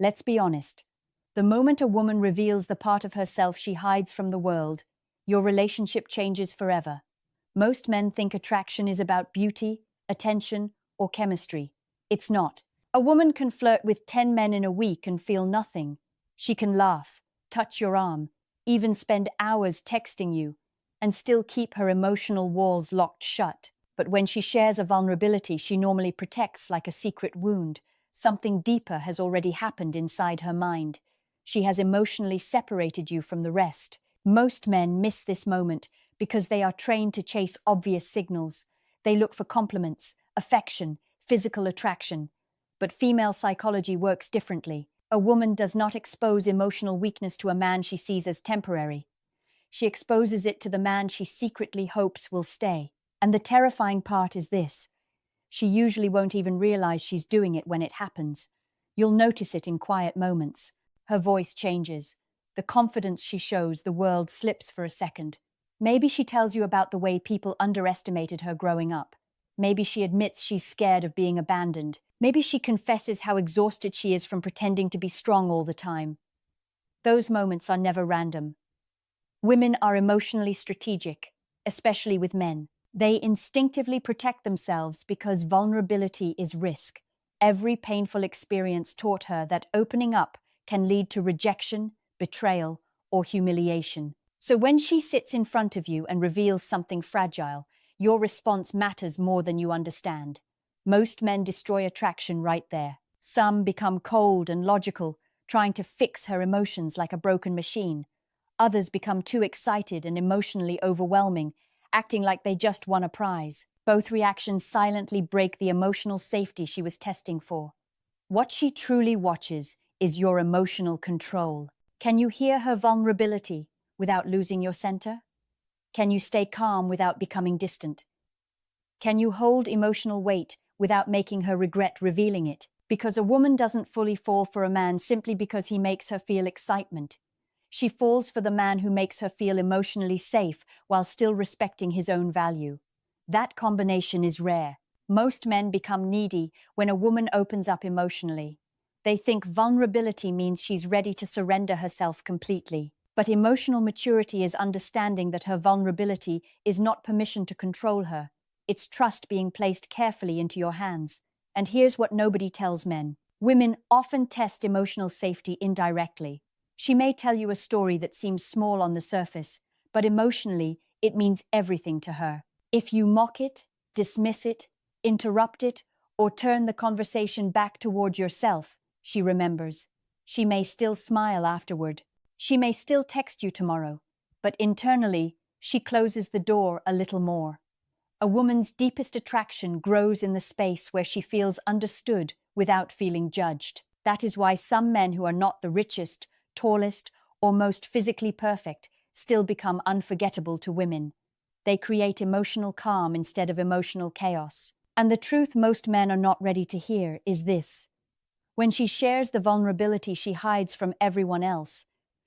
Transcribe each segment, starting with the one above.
Let's be honest. The moment a woman reveals the part of herself she hides from the world, your relationship changes forever. Most men think attraction is about beauty, attention, or chemistry. It's not. A woman can flirt with 10 men in a week and feel nothing. She can laugh, touch your arm, even spend hours texting you, and still keep her emotional walls locked shut. But when she shares a vulnerability she normally protects like a secret wound, something deeper has already happened inside her mind. She has emotionally separated you from the rest. Most men miss this moment because they are trained to chase obvious signals. They look for compliments, affection, physical attraction. But female psychology works differently. A woman does not expose emotional weakness to a man she sees as temporary. She exposes it to the man she secretly hopes will stay. And the terrifying part is this: she usually won't even realize she's doing it when it happens. You'll notice it in quiet moments. Her voice changes. The confidence she shows, the world slips for a second. Maybe she tells you about the way people underestimated her growing up. Maybe she admits she's scared of being abandoned. Maybe she confesses how exhausted she is from pretending to be strong all the time. Those moments are never random. Women are emotionally strategic, especially with men. They instinctively protect themselves because vulnerability is risk. Every painful experience taught her that opening up can lead to rejection, betrayal, or humiliation. So when she sits in front of you and reveals something fragile, your response matters more than you understand. Most men destroy attraction right there. Some become cold and logical, trying to fix her emotions like a broken machine. Others become too excited and emotionally overwhelming, acting like they just won a prize. Both reactions silently break the emotional safety she was testing for. What she truly watches is your emotional control. Can you hear her vulnerability without losing your center? Can you stay calm without becoming distant? Can you hold emotional weight without making her regret revealing it? Because a woman doesn't fully fall for a man simply because he makes her feel excitement. She falls for the man who makes her feel emotionally safe while still respecting his own value. That combination is rare. Most men become needy when a woman opens up emotionally. They think vulnerability means she's ready to surrender herself completely. But emotional maturity is understanding that her vulnerability is not permission to control her. It's trust being placed carefully into your hands. And here's what nobody tells men. Women often test emotional safety indirectly. She may tell you a story that seems small on the surface, but emotionally, it means everything to her. If you mock it, dismiss it, interrupt it, or turn the conversation back toward yourself, she remembers. She may still smile afterward. She may still text you tomorrow, but internally, she closes the door a little more. A woman's deepest attraction grows in the space where she feels understood without feeling judged. That is why some men who are not the richest, tallest, or most physically perfect still become unforgettable to women. They create emotional calm instead of emotional chaos. And the truth most men are not ready to hear is this: when she shares the vulnerability she hides from everyone else,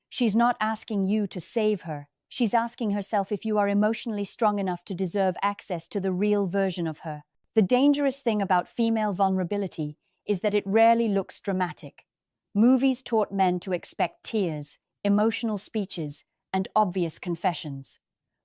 she's not asking you to save her. She's asking herself if you are emotionally strong enough to deserve access to the real version of her. The dangerous thing about female vulnerability is that it rarely looks dramatic. Movies taught men to expect tears, emotional speeches, and obvious confessions.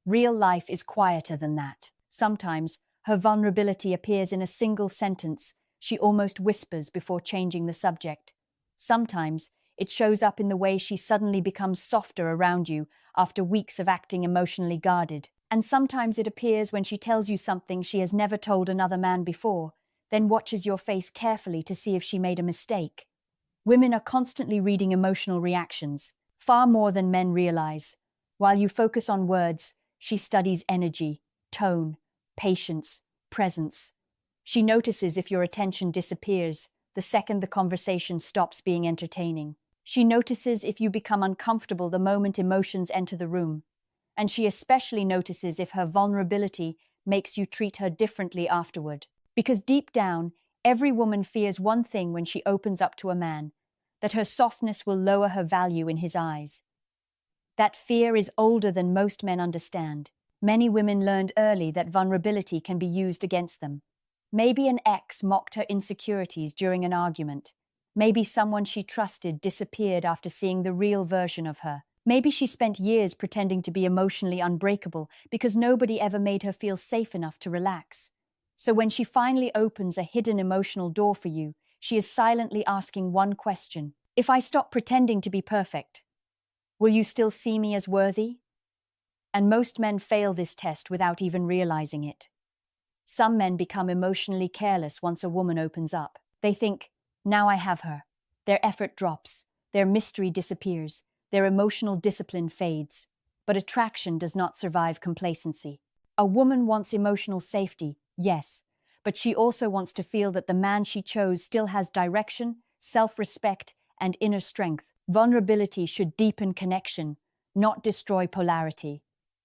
Real life is quieter than that. Sometimes, her vulnerability appears in a single sentence she almost whispers before changing the subject. Sometimes, it shows up in the way she suddenly becomes softer around you after weeks of acting emotionally guarded. And sometimes it appears when she tells you something she has never told another man before, then watches your face carefully to see if she made a mistake. Women are constantly reading emotional reactions, far more than men realize. While you focus on words, she studies energy, tone, patience, presence. She notices if your attention disappears the second the conversation stops being entertaining. She notices if you become uncomfortable the moment emotions enter the room. And she especially notices if her vulnerability makes you treat her differently afterward. Because deep down, every woman fears one thing when she opens up to a man: that her softness will lower her value in his eyes. That fear is older than most men understand. Many women learned early that vulnerability can be used against them. Maybe an ex mocked her insecurities during an argument. Maybe someone she trusted disappeared after seeing the real version of her. Maybe she spent years pretending to be emotionally unbreakable because nobody ever made her feel safe enough to relax. So when she finally opens a hidden emotional door for you, she is silently asking one question. If I stop pretending to be perfect, will you still see me as worthy? And most men fail this test without even realizing it. Some men become emotionally careless once a woman opens up. They think, now I have her. Their effort drops, their mystery disappears, their emotional discipline fades. But attraction does not survive complacency. A woman wants emotional safety, yes, but she also wants to feel that the man she chose still has direction, self-respect, and inner strength. Vulnerability should deepen connection, not destroy polarity.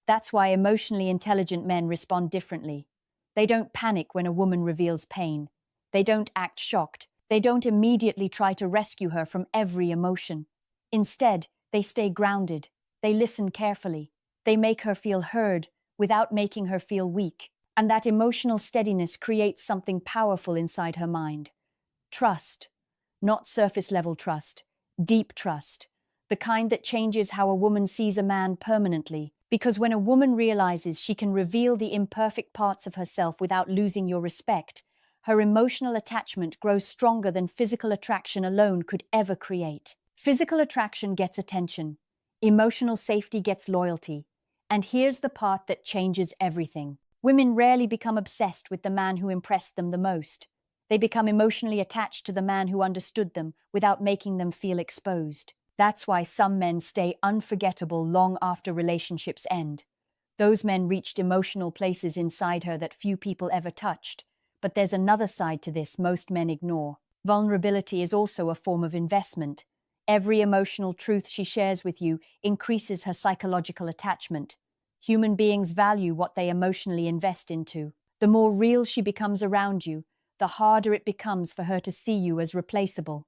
That's why emotionally intelligent men respond differently. They don't panic when a woman reveals pain. They don't act shocked. They don't immediately try to rescue her from every emotion. Instead, they stay grounded. They listen carefully. They make her feel heard without making her feel weak. And that emotional steadiness creates something powerful inside her mind. Trust. Not surface-level trust. Deep trust. The kind that changes how a woman sees a man permanently. Because when a woman realizes she can reveal the imperfect parts of herself without losing your respect, her emotional attachment grows stronger than physical attraction alone could ever create. Physical attraction gets attention. Emotional safety gets loyalty. And here's the part that changes everything. Women rarely become obsessed with the man who impressed them the most. They become emotionally attached to the man who understood them without making them feel exposed. That's why some men stay unforgettable long after relationships end. Those men reached emotional places inside her that few people ever touched. But there's another side to this most men ignore. Vulnerability is also a form of investment. Every emotional truth she shares with you increases her psychological attachment. Human beings value what they emotionally invest into. The more real she becomes around you, the harder it becomes for her to see you as replaceable.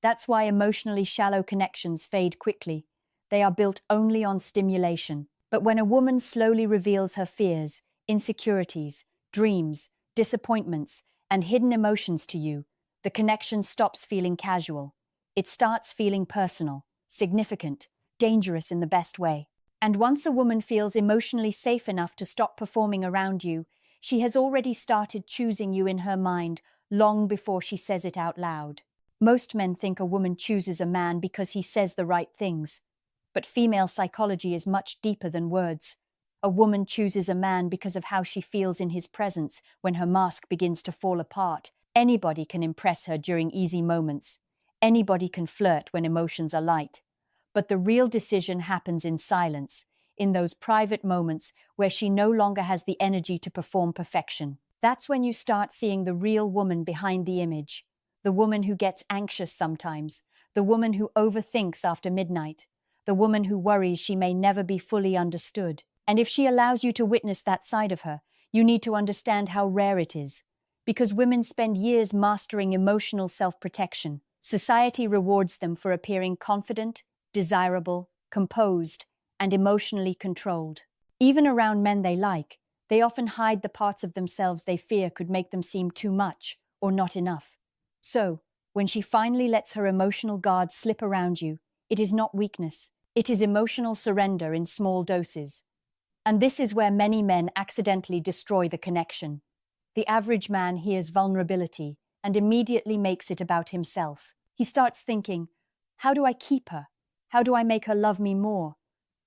That's why emotionally shallow connections fade quickly. They are built only on stimulation. But when a woman slowly reveals her fears, insecurities, dreams, disappointments, and hidden emotions to you, the connection stops feeling casual. It starts feeling personal, significant, dangerous in the best way. And once a woman feels emotionally safe enough to stop performing around you, she has already started choosing you in her mind long before she says it out loud. Most men think a woman chooses a man because he says the right things. But female psychology is much deeper than words. A woman chooses a man because of how she feels in his presence when her mask begins to fall apart. Anybody can impress her during easy moments. Anybody can flirt when emotions are light. But the real decision happens in silence, in those private moments where she no longer has the energy to perform perfection. That's when you start seeing the real woman behind the image. The woman who gets anxious sometimes. The woman who overthinks after midnight. The woman who worries she may never be fully understood. And if she allows you to witness that side of her, you need to understand how rare it is. Because women spend years mastering emotional self-protection. Society rewards them for appearing confident, desirable, composed, and emotionally controlled. Even around men they like, they often hide the parts of themselves they fear could make them seem too much or not enough. So, when she finally lets her emotional guard slip around you, it is not weakness. It is emotional surrender in small doses. And this is where many men accidentally destroy the connection. The average man hears vulnerability and immediately makes it about himself. He starts thinking, how do I keep her? How do I make her love me more?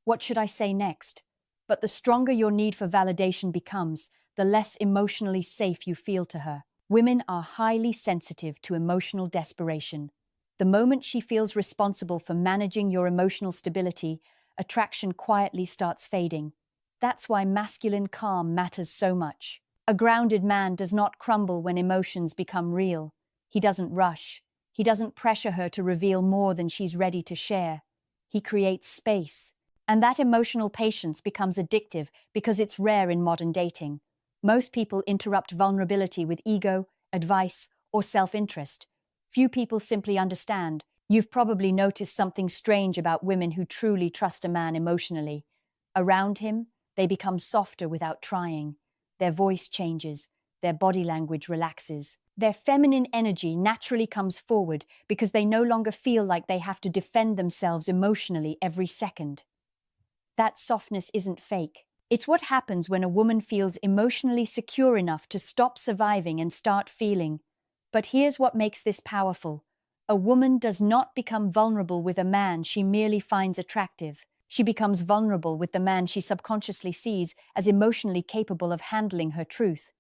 What should I say next? But the stronger your need for validation becomes, the less emotionally safe you feel to her. Women are highly sensitive to emotional desperation. The moment she feels responsible for managing your emotional stability, attraction quietly starts fading. That's why masculine calm matters so much. A grounded man does not crumble when emotions become real. He doesn't rush. He doesn't pressure her to reveal more than she's ready to share. He creates space. And that emotional patience becomes addictive because it's rare in modern dating. Most people interrupt vulnerability with ego, advice, or self-interest. Few people simply understand. You've probably noticed something strange about women who truly trust a man emotionally. Around him, they become softer without trying. Their voice changes, their body language relaxes. Their feminine energy naturally comes forward because they no longer feel like they have to defend themselves emotionally every second. That softness isn't fake. It's what happens when a woman feels emotionally secure enough to stop surviving and start feeling. But here's what makes this powerful. A woman does not become vulnerable with a man she merely finds attractive. She becomes vulnerable with the man she subconsciously sees as emotionally capable of handling her truth.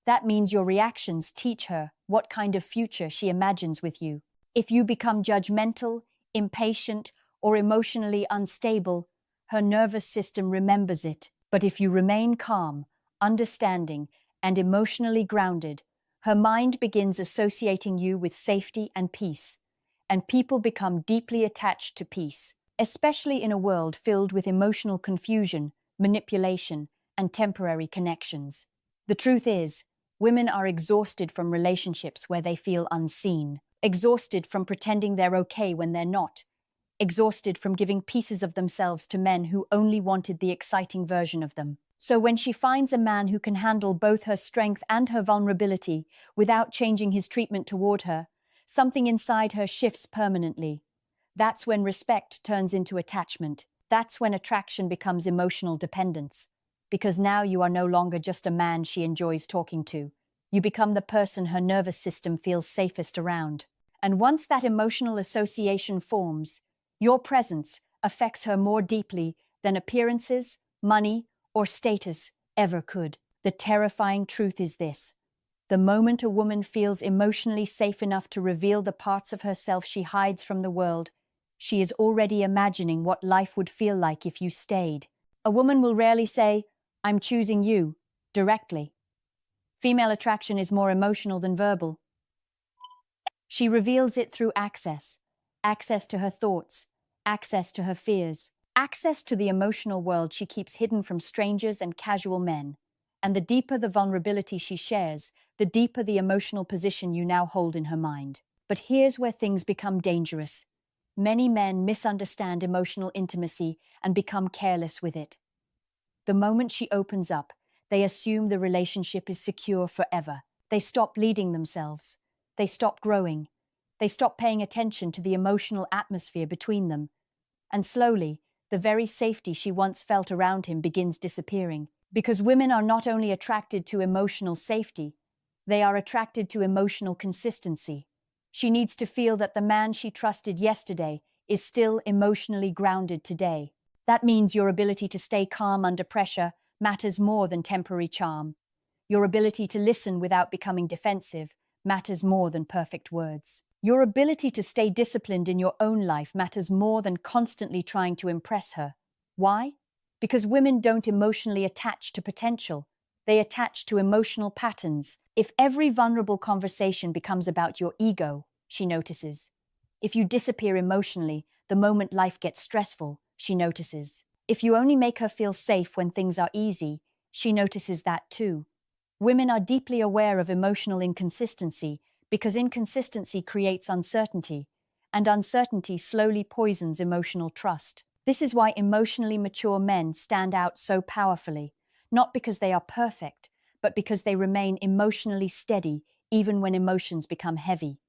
That means your reactions teach her what kind of future she imagines with you. If you become judgmental, impatient, or emotionally unstable, her nervous system remembers it. But if you remain calm, understanding, and emotionally grounded, her mind begins associating you with safety and peace, and people become deeply attached to peace, especially in a world filled with emotional confusion, manipulation, and temporary connections. The truth is, women are exhausted from relationships where they feel unseen, exhausted from pretending they're okay when they're not, exhausted from giving pieces of themselves to men who only wanted the exciting version of them. So when she finds a man who can handle both her strength and her vulnerability without changing his treatment toward her, something inside her shifts permanently. That's when respect turns into attachment. That's when attraction becomes emotional dependence. Because now you are no longer just a man she enjoys talking to. You become the person her nervous system feels safest around. And once that emotional association forms, your presence affects her more deeply than appearances, money, or status ever could. The terrifying truth is this. The moment a woman feels emotionally safe enough to reveal the parts of herself she hides from the world, she is already imagining what life would feel like if you stayed. A woman will rarely say, "I'm choosing you," directly. Female attraction is more emotional than verbal. She reveals it through access to her thoughts, access to her fears, access to the emotional world she keeps hidden from strangers and casual men. And the deeper the vulnerability she shares, the deeper the emotional position you now hold in her mind. But here's where things become dangerous. Many men misunderstand emotional intimacy and become careless with it. The moment she opens up, they assume the relationship is secure forever. They stop leading themselves. They stop growing. They stop paying attention to the emotional atmosphere between them. And slowly, the very safety she once felt around him begins disappearing. Because women are not only attracted to emotional safety, they are attracted to emotional consistency. She needs to feel that the man she trusted yesterday is still emotionally grounded today. That means your ability to stay calm under pressure matters more than temporary charm. Your ability to listen without becoming defensive matters more than perfect words. Your ability to stay disciplined in your own life matters more than constantly trying to impress her. Why? Because women don't emotionally attach to potential. They attach to emotional patterns. If every vulnerable conversation becomes about your ego, she notices. If you disappear emotionally the moment life gets stressful, she notices. If you only make her feel safe when things are easy, she notices that too. Women are deeply aware of emotional inconsistency because inconsistency creates uncertainty, and uncertainty slowly poisons emotional trust. This is why emotionally mature men stand out so powerfully, not because they are perfect, but because they remain emotionally steady even when emotions become heavy.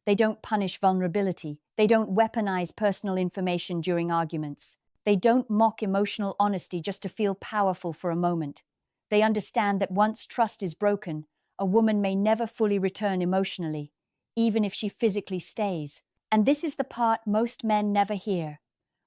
They don't punish vulnerability. They don't weaponize personal information during arguments. They don't mock emotional honesty just to feel powerful for a moment. They understand that once trust is broken, a woman may never fully return emotionally, even if she physically stays. And this is the part most men never hear.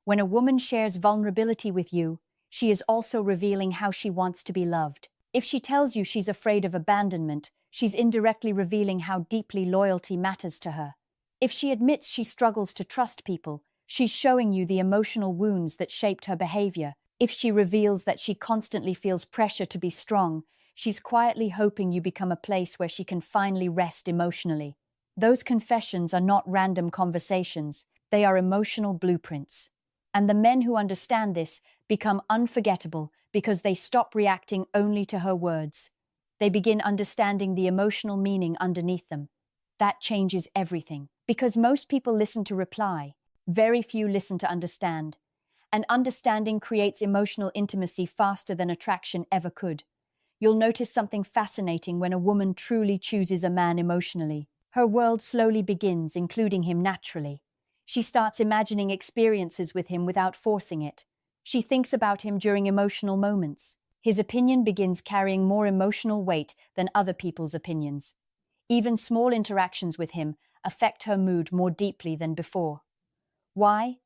When a woman shares vulnerability with you, she is also revealing how she wants to be loved. If she tells you she's afraid of abandonment, she's indirectly revealing how deeply loyalty matters to her. If she admits she struggles to trust people, she's showing you the emotional wounds that shaped her behavior. If she reveals that she constantly feels pressure to be strong, she's quietly hoping you become a place where she can finally rest emotionally. Those confessions are not random conversations, they are emotional blueprints. And the men who understand this become unforgettable because they stop reacting only to her words. They begin understanding the emotional meaning underneath them. That changes everything. Because most people listen to reply, very few listen to understand. And understanding creates emotional intimacy faster than attraction ever could. You'll notice something fascinating when a woman truly chooses a man emotionally. Her world slowly begins, including him naturally. She starts imagining experiences with him without forcing it. She thinks about him during emotional moments. His opinion begins carrying more emotional weight than other people's opinions. Even small interactions with him affect her mood more deeply than before. Why?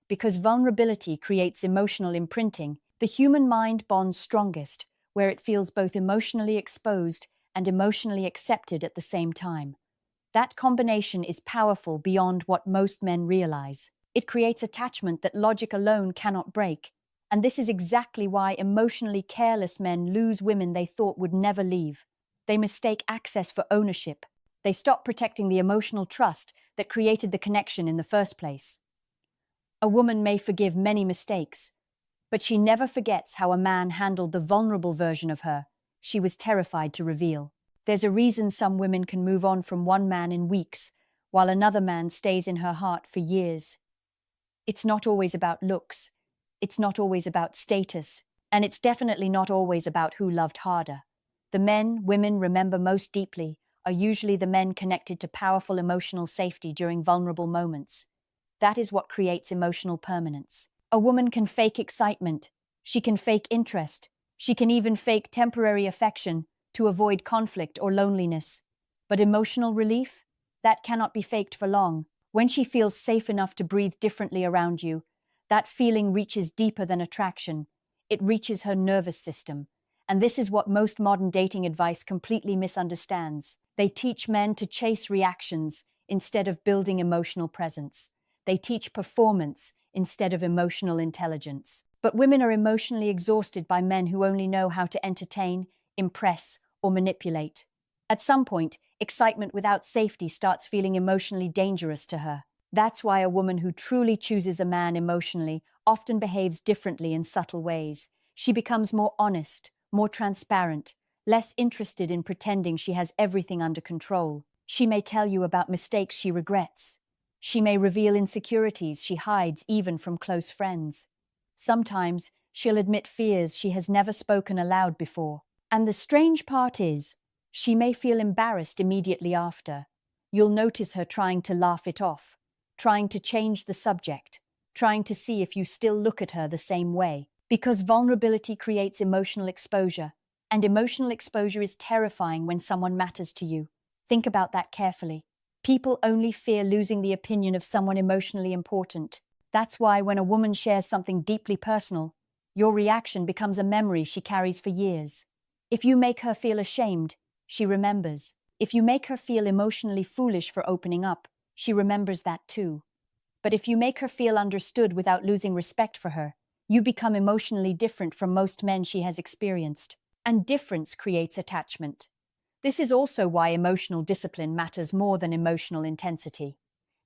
Because vulnerability creates emotional imprinting. The human mind bonds strongest where it feels both emotionally exposed and emotionally accepted at the same time. That combination is powerful beyond what most men realize. It creates attachment that logic alone cannot break. And this is exactly why emotionally careless men lose women they thought would never leave. They mistake access for ownership. They stop protecting the emotional trust that created the connection in the first place. A woman may forgive many mistakes, but she never forgets how a man handled the vulnerable version of her she was terrified to reveal. There's a reason some women can move on from one man in weeks, while another man stays in her heart for years. It's not always about looks, it's not always about status, and it's definitely not always about who loved harder. The men women remember most deeply are usually the men connected to powerful emotional safety during vulnerable moments. That is what creates emotional permanence. A woman can fake excitement, she can fake interest, she can even fake temporary affection to avoid conflict or loneliness. But emotional relief? That cannot be faked for long. When she feels safe enough to breathe differently around you, that feeling reaches deeper than attraction. It reaches her nervous system. And this is what most modern dating advice completely misunderstands. They teach men to chase reactions instead of building emotional presence. They teach performance instead of emotional intelligence. But women are emotionally exhausted by men who only know how to entertain, impress, or manipulate. At some point, excitement without safety starts feeling emotionally dangerous to her. That's why a woman who truly chooses a man emotionally often behaves differently in subtle ways. She becomes more honest, more transparent, less interested in pretending she has everything under control. She may tell you about mistakes she regrets. She may reveal insecurities she hides even from close friends. Sometimes she'll admit fears she has never spoken aloud before. And the strange part is, she may feel embarrassed immediately after. You'll notice her trying to laugh it off, trying to change the subject, trying to see if you still look at her the same way. Because vulnerability creates emotional exposure, and emotional exposure is terrifying when someone matters to you. Think about that carefully. People only fear losing the opinion of someone emotionally important. That's why when a woman shares something deeply personal, your reaction becomes a memory she carries for years. If you make her feel ashamed, she remembers. If you make her feel emotionally foolish for opening up, she remembers that too. But if you make her feel understood without losing respect for her, you become emotionally different from most men she has experienced. And difference creates attachment. This is also why emotional discipline matters more than emotional intensity.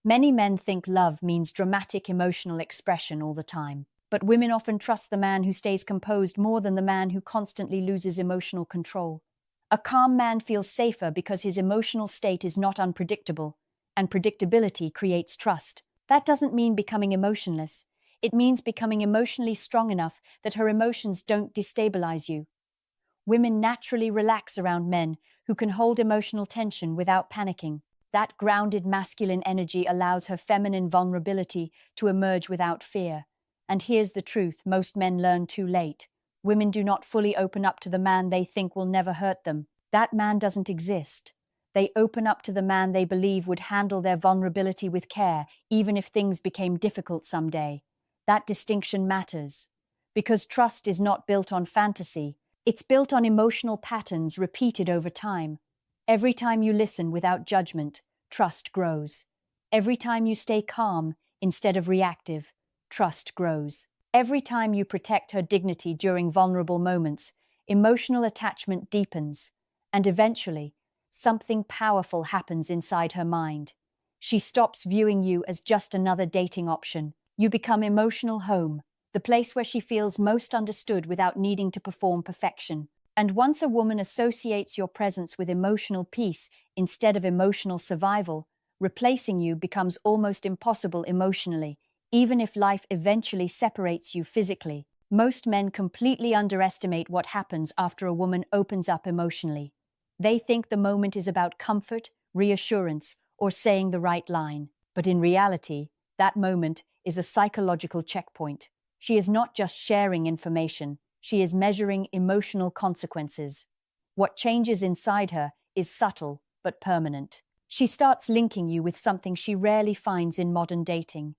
Many men think love means dramatic emotional expression all the time, but women often trust the man who stays composed more than the man who constantly loses emotional control. A calm man feels safer because his emotional state is not unpredictable, and predictability creates trust. That doesn't mean becoming emotionless. It means becoming emotionally strong enough that her emotions don't destabilize you. Women naturally relax around men who can hold emotional tension without panicking. That grounded masculine energy allows her feminine vulnerability to emerge without fear. And here's the truth most men learn too late. Women do not fully open up to the man they think will never hurt them. That man doesn't exist. They open up to the man they believe would handle their vulnerability with care, even if things became difficult someday. That distinction matters. Because trust is not built on fantasy. It's built on emotional patterns repeated over time. Every time you listen without judgment, trust grows. Every time you stay calm instead of reactive, trust grows. Every time you protect her dignity during vulnerable moments, emotional attachment deepens, and eventually, something powerful happens inside her mind. She stops viewing you as just another dating option. You become emotional home, the place where she feels most understood without needing to perform perfection. And once a woman associates your presence with emotional peace instead of emotional survival, replacing you becomes almost impossible emotionally, even if life eventually separates you physically. Most men completely underestimate what happens after a woman opens up emotionally. They think the moment is about comfort, reassurance, or saying the right line. But in reality, that moment is a psychological checkpoint. She is not just sharing information, she is measuring emotional consequences. What changes inside her is subtle but permanent. She starts linking you with something she rarely finds in modern dating: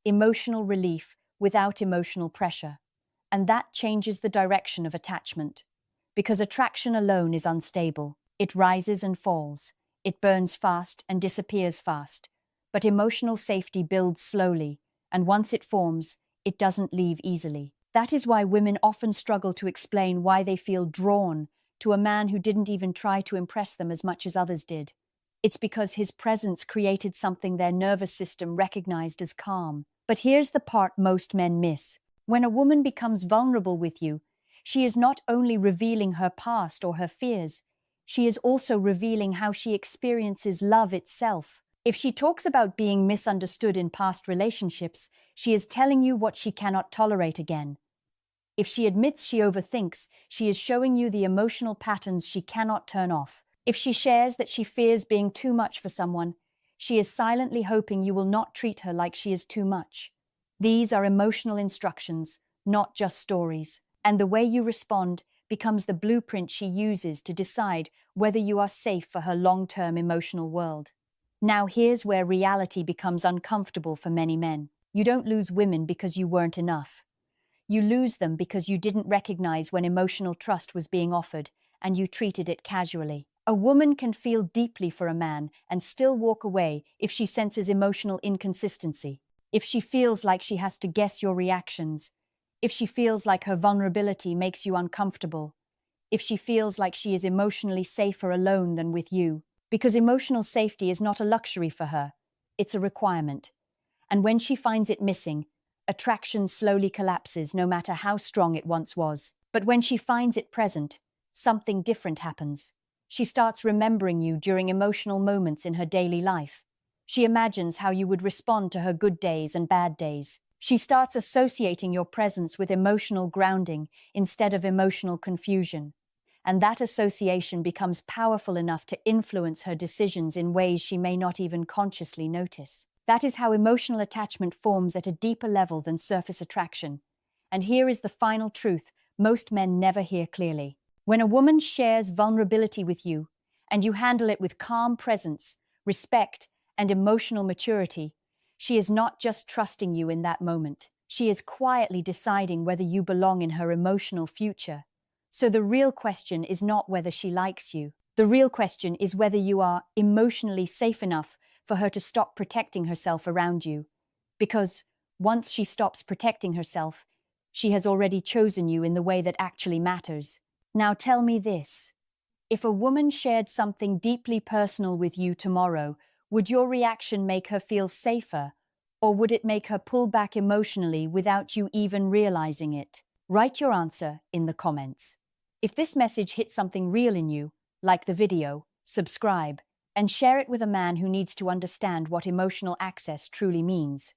emotional relief without emotional pressure. And that changes the direction of attachment. Because attraction alone is unstable. It rises and falls. It burns fast and disappears fast. But emotional safety builds slowly, and once it forms, it doesn't leave easily. That is why women often struggle to explain why they feel drawn to a man who didn't even try to impress them as much as others did. It's because his presence created something their nervous system recognized as calm. But here's the part most men miss. When a woman becomes vulnerable with you, she is not only revealing her past or her fears, she is also revealing how she experiences love itself. If she talks about being misunderstood in past relationships, she is telling you what she cannot tolerate again. If she admits she overthinks, she is showing you the emotional patterns she cannot turn off. If she shares that she fears being too much for someone, she is silently hoping you will not treat her like she is too much. These are emotional instructions, not just stories. And the way you respond becomes the blueprint she uses to decide whether you are safe for her long-term emotional world. Now here's where reality becomes uncomfortable for many men. You don't lose women because you weren't enough. You lose them because you didn't recognize when emotional trust was being offered and you treated it casually. A woman can feel deeply for a man and still walk away if she senses emotional inconsistency, if she feels like she has to guess your reactions, if she feels like her vulnerability makes you uncomfortable, if she feels like she is emotionally safer alone than with you. Because emotional safety is not a luxury for her, it's a requirement. And when she finds it missing, attraction slowly collapses no matter how strong it once was. But when she finds it present, something different happens. She starts remembering you during emotional moments in her daily life. She imagines how you would respond to her good days and bad days. She starts associating your presence with emotional grounding instead of emotional confusion. And that association becomes powerful enough to influence her decisions in ways she may not even consciously notice. That is how emotional attachment forms at a deeper level than surface attraction. And here is the final truth most men never hear clearly. When a woman shares vulnerability with you, and you handle it with calm presence, respect, and emotional maturity, she is not just trusting you in that moment. She is quietly deciding whether you belong in her emotional future. So the real question is not whether she likes you. The real question is whether you are emotionally safe enough for her to stop protecting herself around you. Because once she stops protecting herself, she has already chosen you in the way that actually matters. Now tell me this. If a woman shared something deeply personal with you tomorrow, would your reaction make her feel safer, or would it make her pull back emotionally without you even realizing it? Write your answer in the comments. If this message hit something real in you, like the video, subscribe, and share it with a man who needs to understand what emotional access truly means.